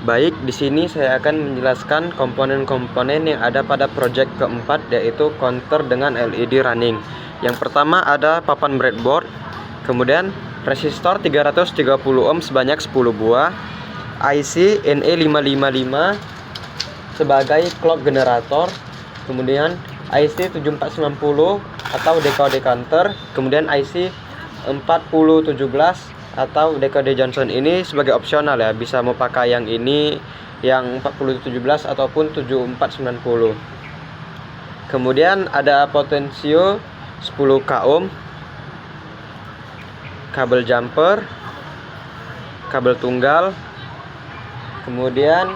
Baik, di sini saya akan menjelaskan komponen-komponen yang ada pada project keempat, yaitu counter dengan LED running. Yang pertama ada papan breadboard, kemudian resistor 330 ohm sebanyak 10 buah, IC NE555 sebagai clock generator, kemudian IC 7490 atau decode counter, kemudian IC 4017 atau decode Johnson. Ini sebagai opsional ya, bisa mau pakai yang ini, yang 4017 ataupun 7490. Kemudian ada potensio 10k ohm, kabel jumper, kabel tunggal, kemudian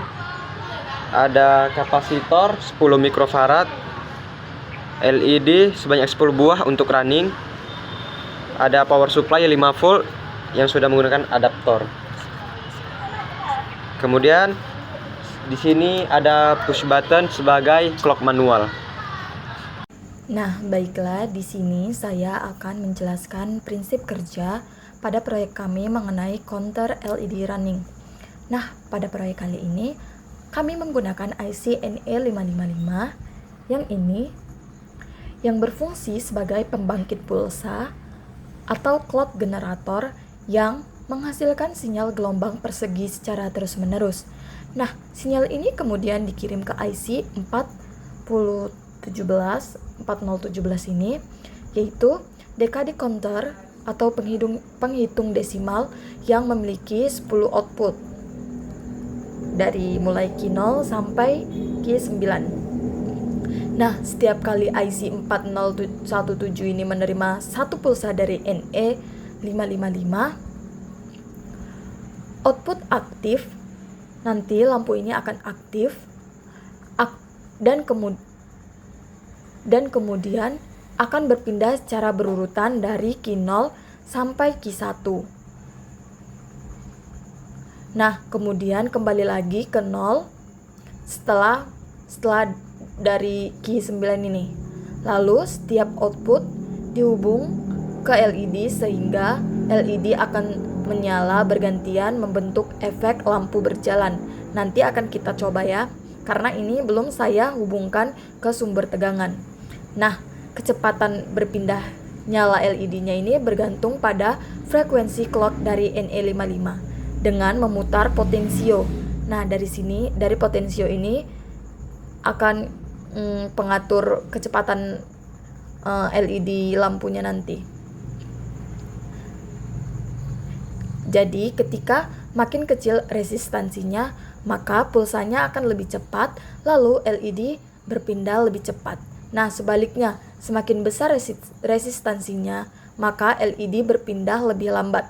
ada kapasitor 10 mikrofarad, LED sebanyak 10 buah untuk running, ada power supply 5 volt yang sudah menggunakan adaptor. Kemudian di sini ada push button sebagai clock manual. Nah, baiklah, di sini saya akan menjelaskan prinsip kerja pada proyek kami mengenai counter LED running. Nah, pada proyek kali ini kami menggunakan IC NE555 yang berfungsi sebagai pembangkit pulsa atau clock generator yang menghasilkan sinyal gelombang persegi secara terus-menerus. Nah, sinyal ini kemudian dikirim ke IC 4017 ini, yaitu decade counter atau penghitung desimal yang memiliki 10 output dari mulai Q0 sampai Q9. Nah, setiap kali IC 4017 ini menerima satu pulsa dari NE555, output aktif, nanti lampu ini akan aktif dan kemudian akan berpindah secara berurutan dari Q0 sampai Q1. Nah, kemudian kembali lagi ke 0 setelah dari Q9 ini. Lalu setiap output dihubung ke LED sehingga LED akan menyala bergantian membentuk efek lampu berjalan. Nanti akan kita coba ya, karena ini belum saya hubungkan ke sumber tegangan. Nah, kecepatan berpindah nyala LED-nya ini bergantung pada frekuensi clock dari NE55 dengan memutar potensio. Nah, dari potensio ini akan pengatur kecepatan LED lampunya nanti. Jadi, ketika makin kecil resistansinya, maka pulsanya akan lebih cepat, lalu LED berpindah lebih cepat. Nah, sebaliknya, semakin besar resistansinya, maka LED berpindah lebih lambat.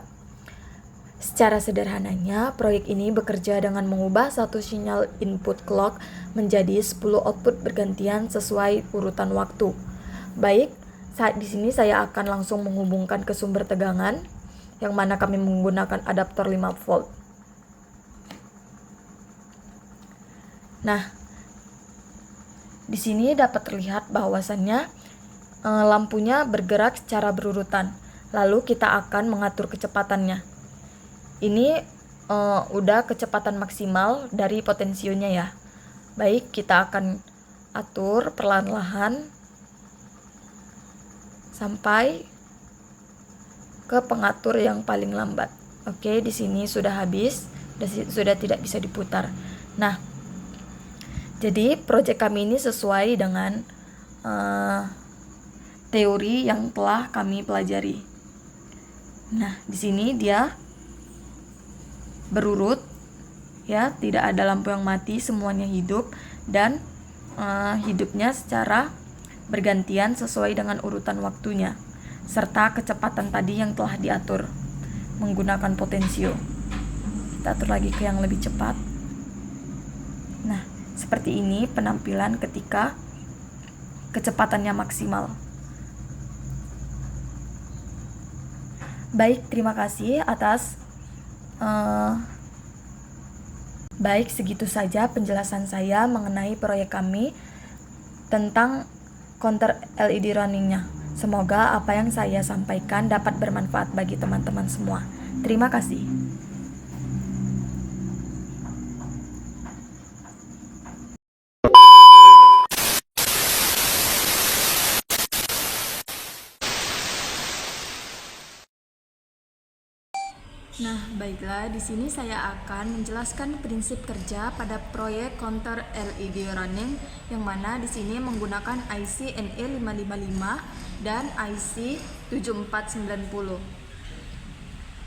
Secara sederhananya, proyek ini bekerja dengan mengubah satu sinyal input clock menjadi 10 output bergantian sesuai urutan waktu. Baik, di sini saya akan langsung menghubungkan ke sumber tegangan, yang mana kami menggunakan adaptor 5 volt. Nah, di sini dapat terlihat bahwasannya lampunya bergerak secara berurutan. Lalu kita akan mengatur kecepatannya. Ini udah kecepatan maksimal dari potensionya ya. Baik, kita akan atur perlahan-lahan sampai ke pengatur yang paling lambat. Oke, di sini sudah habis, sudah tidak bisa diputar. Nah, jadi proyek kami ini sesuai dengan teori yang telah kami pelajari. Nah, di sini dia berurut, ya, tidak ada lampu yang mati, semuanya hidup dan hidupnya secara bergantian sesuai dengan urutan waktunya, serta kecepatan tadi yang telah diatur menggunakan potensio. Kita atur lagi ke yang lebih cepat. Nah, seperti ini penampilan ketika kecepatannya maksimal. Baik, terima kasih atas baik, segitu saja penjelasan saya mengenai proyek kami tentang counter LED runningnya. Semoga apa yang saya sampaikan dapat bermanfaat bagi teman-teman semua. Terima kasih. Nah, baiklah, di sini saya akan menjelaskan prinsip kerja pada proyek counter LED running yang mana di sini menggunakan IC NE555 dan IC 7490.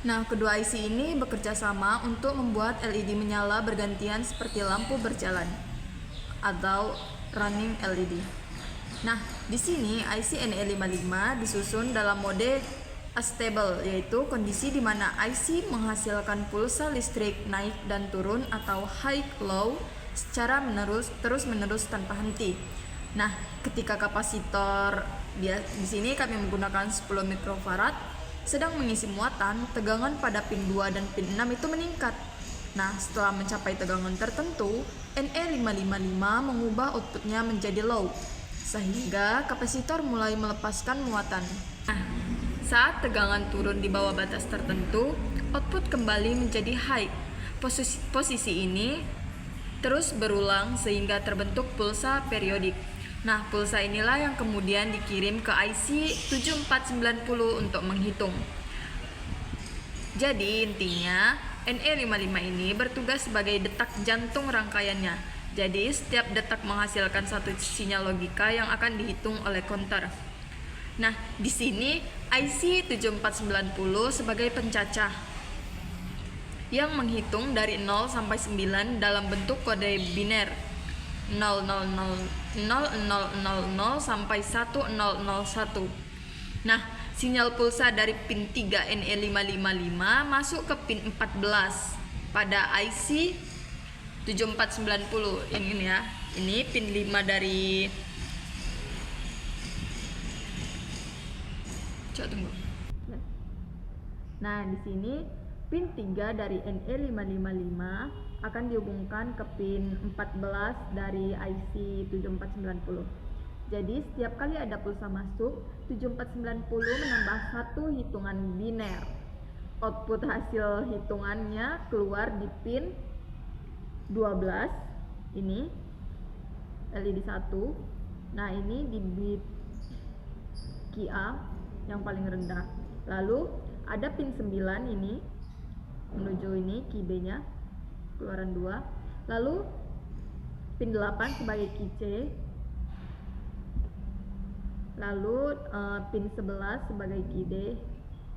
Nah, kedua IC ini bekerja sama untuk membuat LED menyala bergantian seperti lampu berjalan atau running LED. Nah, di sini IC NE55 disusun dalam mode astable, yaitu kondisi di mana IC menghasilkan pulsa listrik naik dan turun atau high low secara terus-menerus tanpa henti. Nah, ketika kapasitor di sini kami menggunakan 10 mikrofarad sedang mengisi muatan, tegangan pada pin 2 dan pin 6 itu meningkat. Nah, setelah mencapai tegangan tertentu, NE555 mengubah outputnya menjadi low, sehingga kapasitor mulai melepaskan muatan. Nah, saat tegangan turun di bawah batas tertentu, output kembali menjadi high. Posisi ini terus berulang sehingga terbentuk pulsa periodik. Nah, pulsa inilah yang kemudian dikirim ke IC 7490 untuk menghitung. Jadi intinya, NE55 ini bertugas sebagai detak jantung rangkaiannya. Jadi setiap detak menghasilkan satu sinyal logika yang akan dihitung oleh counter. Nah, di sini IC 7490 sebagai pencacah yang menghitung dari 0 sampai 9 dalam bentuk kode biner 0000 sampai 1001. Nah, sinyal pulsa dari pin 3 NE555 masuk ke pin 14 pada IC 7490. Ini ya. Ini pin 5 dari tunggu. Nah, di sini pin 3 dari NE555 akan dihubungkan ke pin 14 dari IC 7490. Jadi setiap kali ada pulsa masuk, 7490 menambah satu hitungan biner. Output hasil hitungannya keluar di pin 12 ini LED 1. Nah, ini di bit QA yang paling rendah. Lalu ada pin 9 ini menuju ini key B-nya keluaran 2. Lalu pin 8 sebagai key C. Lalu pin 11 sebagai key D,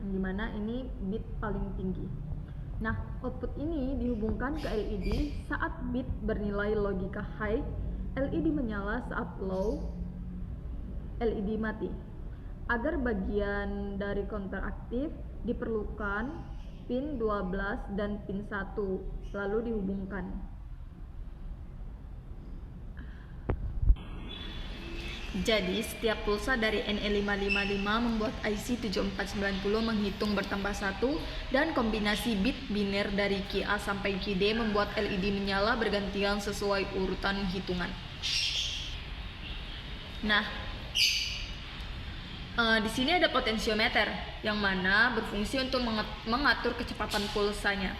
yang dimana ini bit paling tinggi. Nah, output ini dihubungkan ke LED saat bit bernilai logika high, LED menyala, saat low, LED mati. Agar bagian dari counter aktif, diperlukan pin 12 dan pin 1 lalu dihubungkan. Jadi, setiap pulsa dari NE555 membuat IC 7490 menghitung bertambah 1, dan kombinasi bit biner dari key A sampai key D membuat LED menyala bergantian sesuai urutan hitungan. Nah, di sini ada potensiometer yang mana berfungsi untuk mengatur kecepatan pulsanya.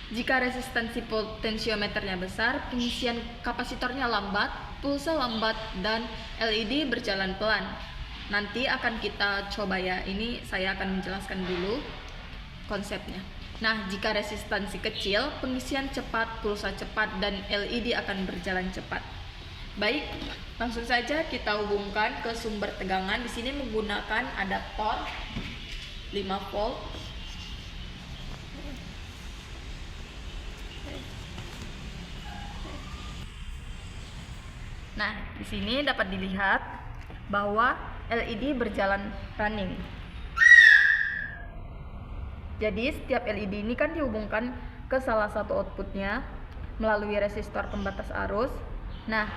Jika resistansi potensiometernya besar, pengisian kapasitornya lambat, pulsa lambat, dan LED berjalan pelan. Nanti akan kita coba ya, ini saya akan menjelaskan dulu konsepnya. Nah, jika resistansi kecil, pengisian cepat, pulsa cepat, dan LED akan berjalan cepat. Baik, langsung saja kita hubungkan ke sumber tegangan. Di sini menggunakan adaptor 5 volt. Nah, di sini dapat dilihat bahwa LED berjalan running. Jadi setiap LED ini kan dihubungkan ke salah satu outputnya melalui resistor pembatas arus. Nah,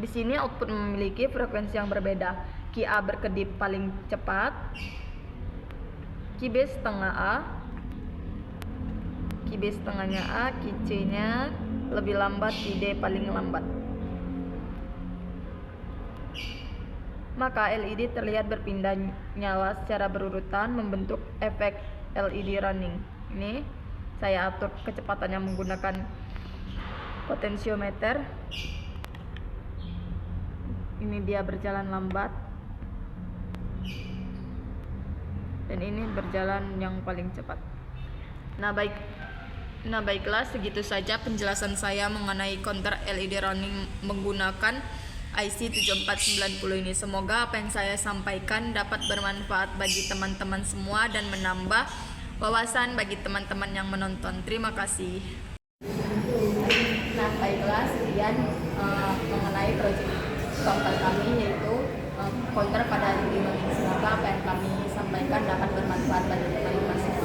di sini output memiliki frekuensi yang berbeda. Key A berkedip paling cepat, key B setengah A, key B setengahnya A, key C nya lebih lambat, key D paling lambat. maka LED terlihat berpindah nyala secara berurutan membentuk efek LED running. Ini saya atur kecepatannya menggunakan potensiometer. Ini dia berjalan lambat dan ini berjalan yang paling cepat. Nah baiklah, segitu saja penjelasan saya mengenai counter LED running menggunakan IC 7490 ini. Semoga apa yang saya sampaikan dapat bermanfaat bagi teman-teman semua dan menambah wawasan bagi teman-teman yang menonton. Terima kasih. Nah baiklah, sekian mengenai proyek counter kami, yaitu counter pada LED running. Semoga apa yang kami sampaikan dapat bermanfaat bagi teman-teman semua.